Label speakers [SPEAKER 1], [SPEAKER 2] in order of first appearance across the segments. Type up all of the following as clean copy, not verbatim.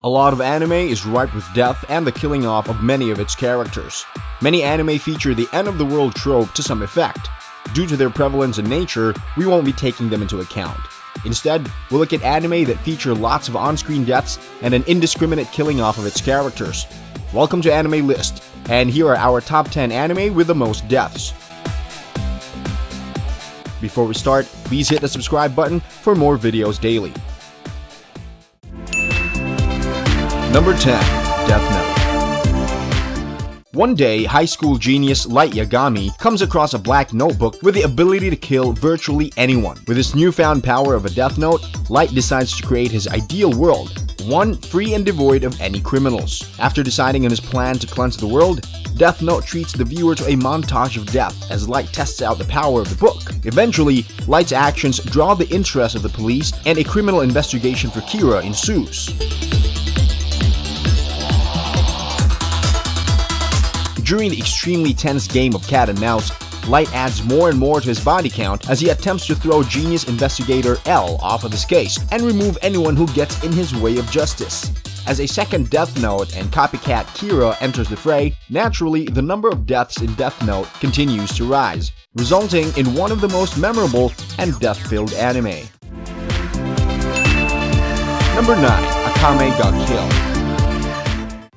[SPEAKER 1] A lot of anime is ripe with death and the killing off of many of its characters. Many anime feature the end-of-the-world trope to some effect. Due to their prevalence in nature, we won't be taking them into account. Instead, we'll look at anime that feature lots of on-screen deaths and an indiscriminate killing off of its characters. Welcome to Anime List, and here are our top 10 anime with the most deaths. Before we start, please hit the subscribe button for more videos daily. Number 10. Death Note. One day, high school genius Light Yagami comes across a black notebook with the ability to kill virtually anyone. With his newfound power of a Death Note, Light decides to create his ideal world, one free and devoid of any criminals. After deciding on his plan to cleanse the world, Death Note treats the viewer to a montage of death as Light tests out the power of the book. Eventually, Light's actions draw the interest of the police and a criminal investigation for Kira ensues. During the extremely tense game of cat and mouse, Light adds more and more to his body count as he attempts to throw genius investigator L off of his case and remove anyone who gets in his way of justice. As a second Death Note and copycat Kira enters the fray, naturally the number of deaths in Death Note continues to rise, resulting in one of the most memorable and death-filled anime. Number 9. Akame Got Killed.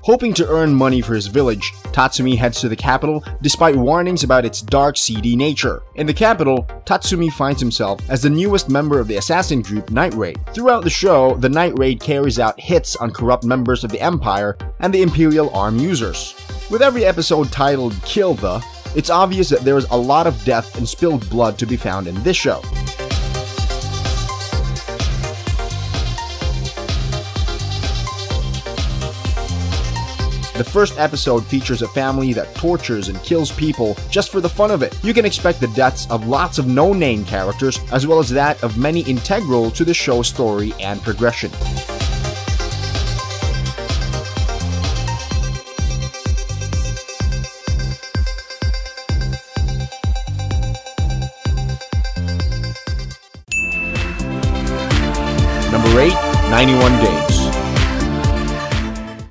[SPEAKER 1] Hoping to earn money for his village, Tatsumi heads to the capital despite warnings about its dark, seedy nature. In the capital, Tatsumi finds himself as the newest member of the assassin group Night Raid. Throughout the show, the Night Raid carries out hits on corrupt members of the Empire and the Imperial Arm users. With every episode titled Kill the, it's obvious that there is a lot of death and spilled blood to be found in this show. The first episode features a family that tortures and kills people just for the fun of it. You can expect the deaths of lots of no-name characters as well as that of many integral to the show's story and progression. Number 8. 91 Days.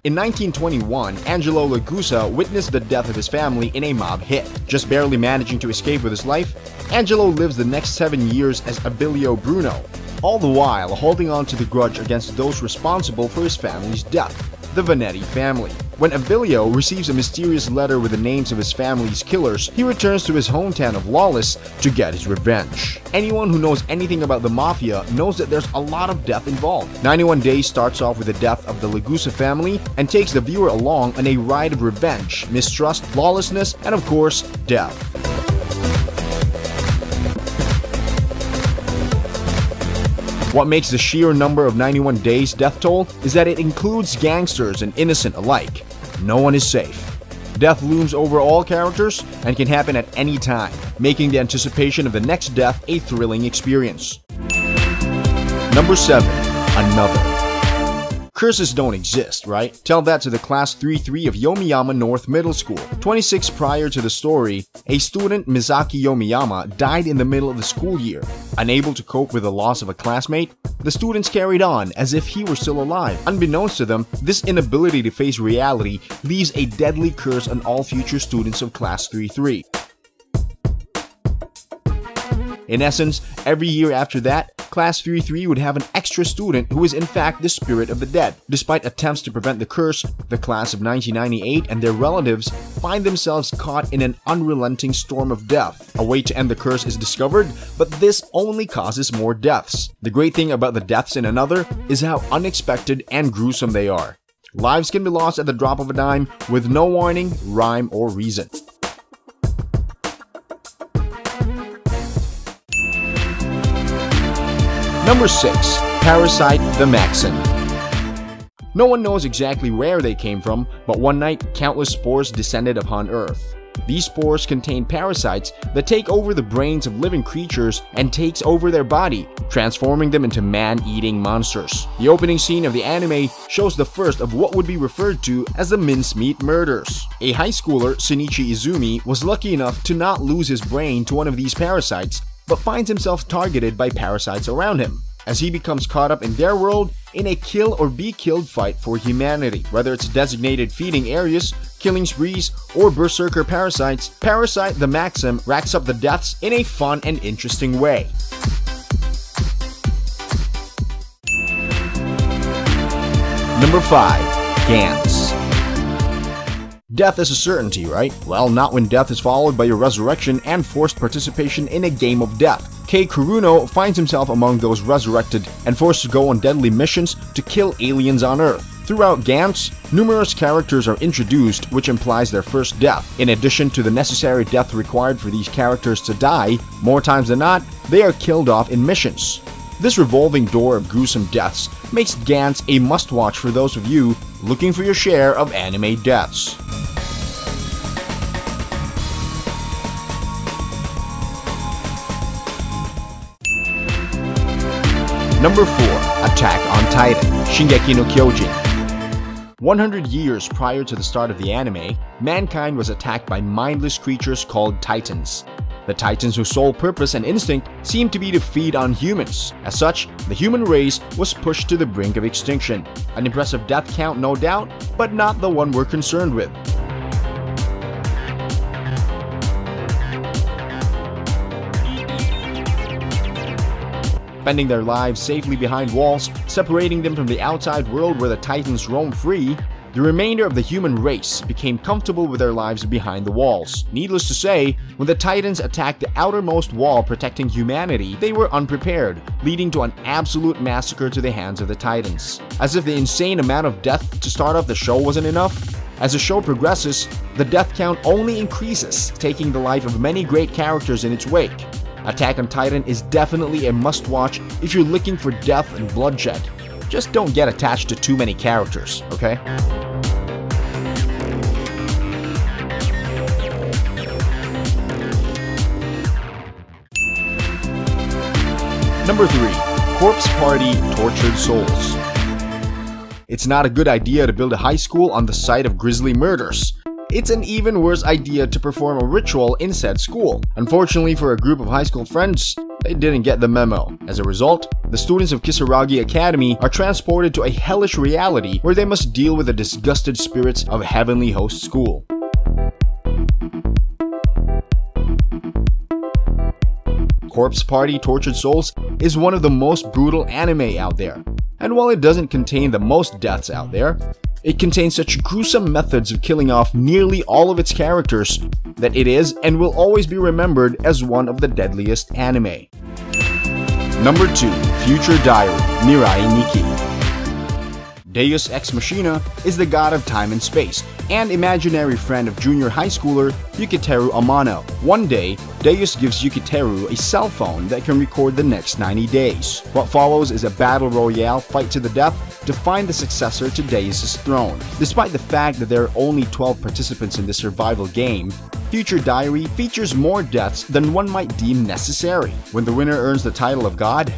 [SPEAKER 1] In 1921, Angelo Lagusa witnessed the death of his family in a mob hit. Just barely managing to escape with his life, Angelo lives the next 7 years as Abilio Bruno, all the while holding on to the grudge against those responsible for his family's death, the Vanetti family. When Abilio receives a mysterious letter with the names of his family's killers, he returns to his hometown of Lawless to get his revenge. Anyone who knows anything about the Mafia knows that there's a lot of death involved. 91 Days starts off with the death of the Lagusa family and takes the viewer along on a ride of revenge, mistrust, lawlessness, and of course, death. What makes the sheer number of 91 Days death toll is that it includes gangsters and innocent alike. No one is safe. Death looms over all characters and can happen at any time, making the anticipation of the next death a thrilling experience. Number 7. Another. Curses don't exist, right? Tell that to the Class 3-3 of Yomiyama North Middle School. 26 prior to the story, a student, Misaki Yomiyama, died in the middle of the school year. Unable to cope with the loss of a classmate, the students carried on as if he were still alive. Unbeknownst to them, this inability to face reality leaves a deadly curse on all future students of Class 3-3. In essence, every year after that, Class 3-3 would have an extra student who is in fact the spirit of the dead. Despite attempts to prevent the curse, the class of 1998 and their relatives find themselves caught in an unrelenting storm of death. A way to end the curse is discovered, but this only causes more deaths. The great thing about the deaths in Another is how unexpected and gruesome they are. Lives can be lost at the drop of a dime with no warning, rhyme, or reason. Number 6. Parasite the Maxim. No one knows exactly where they came from, but one night, countless spores descended upon Earth. These spores contain parasites that take over the brains of living creatures and takes over their body, transforming them into man-eating monsters. The opening scene of the anime shows the first of what would be referred to as the mincemeat murders. A high schooler, Shinichi Izumi, was lucky enough to not lose his brain to one of these parasites, but finds himself targeted by parasites around him. as he becomes caught up in their world in a kill or be killed fight for humanity. Whether it's designated feeding areas, killing sprees, or berserker parasites, Parasite the Maxim racks up the deaths in a fun and interesting way. Number 5. Gantz. Death is a certainty, right? Well, not when death is followed by your resurrection and forced participation in a game of death. Kei Kuruno finds himself among those resurrected and forced to go on deadly missions to kill aliens on Earth. Throughout Gantz, numerous characters are introduced, which implies their first death. In addition to the necessary death required for these characters to die, more times than not, they are killed off in missions. This revolving door of gruesome deaths makes Gantz a must-watch for those of you looking for your share of anime deaths. Number 4. Attack on Titan, Shingeki no Kyojin. 100 years prior to the start of the anime, mankind was attacked by mindless creatures called Titans. The Titans, whose sole purpose and instinct seemed to be to feed on humans. As such, the human race was pushed to the brink of extinction. An impressive death count, no doubt, but not the one we're concerned with. Spending their lives safely behind walls, separating them from the outside world where the Titans roam free, the remainder of the human race became comfortable with their lives behind the walls. Needless to say, when the Titans attacked the outermost wall protecting humanity, they were unprepared, leading to an absolute massacre to the hands of the Titans. As if the insane amount of death to start off the show wasn't enough, as the show progresses, the death count only increases, taking the life of many great characters in its wake. Attack on Titan is definitely a must-watch if you're looking for death and bloodshed. Just don't get attached to too many characters, okay? Number 3. Corpse Party Tortured Souls. It's not a good idea to build a high school on the site of grisly murders. It's an even worse idea to perform a ritual in said school. Unfortunately for a group of high school friends, they didn't get the memo. As a result, the students of Kisaragi Academy are transported to a hellish reality where they must deal with the disgusted spirits of a heavenly host school. Corpse Party Tortured Souls is one of the most brutal anime out there. And while it doesn't contain the most deaths out there, it contains such gruesome methods of killing off nearly all of its characters that it is and will always be remembered as one of the deadliest anime. Number 2. Future Diary, Mirai Nikki. Deus Ex Machina is the god of time and space, and imaginary friend of junior high schooler Yukiteru Amano. One day, Deus gives Yukiteru a cell phone that can record the next 90 days. What follows is a battle royale fight to the death to find the successor to Deus' throne. Despite the fact that there are only 12 participants in the survival game, Future Diary features more deaths than one might deem necessary. When the winner earns the title of God,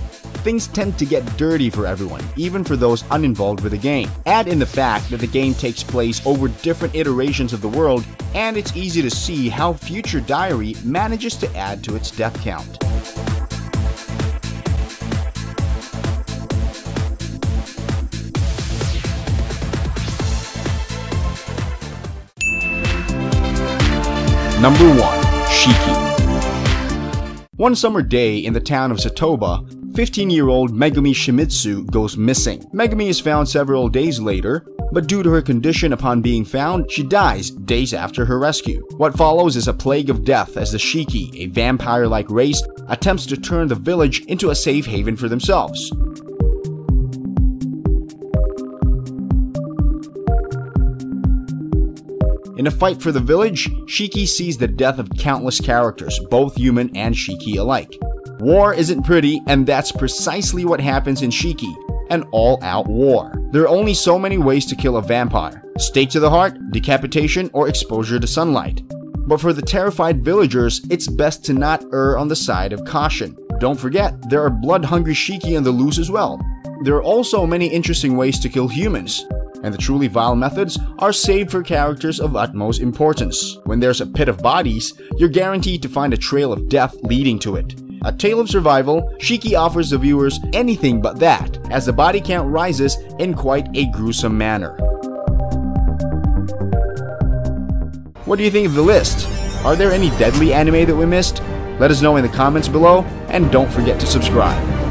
[SPEAKER 1] things tend to get dirty for everyone, even for those uninvolved with the game. Add in the fact that the game takes place over different iterations of the world, and it's easy to see how Future Diary manages to add to its death count. Number 1. Shiki. One summer day in the town of Satoba, 15-year-old Megumi Shimizu goes missing. Megumi is found several days later, but due to her condition upon being found, she dies days after her rescue. What follows is a plague of death as the Shiki, a vampire-like race, attempts to turn the village into a safe haven for themselves. In a fight for the village, Shiki sees the death of countless characters, both human and Shiki alike. War isn't pretty, and that's precisely what happens in Shiki, an all-out war. There are only so many ways to kill a vampire: stake to the heart, decapitation, or exposure to sunlight. But for the terrified villagers, it's best to not err on the side of caution. Don't forget, there are blood-hungry Shiki on the loose as well. There are also many interesting ways to kill humans, and the truly vile methods are saved for characters of utmost importance. When there's a pit of bodies, you're guaranteed to find a trail of death leading to it. A tale of survival, Shiki offers the viewers anything but that, as the body count rises in quite a gruesome manner. What do you think of the list? Are there any deadly anime that we missed? Let us know in the comments below, and don't forget to subscribe.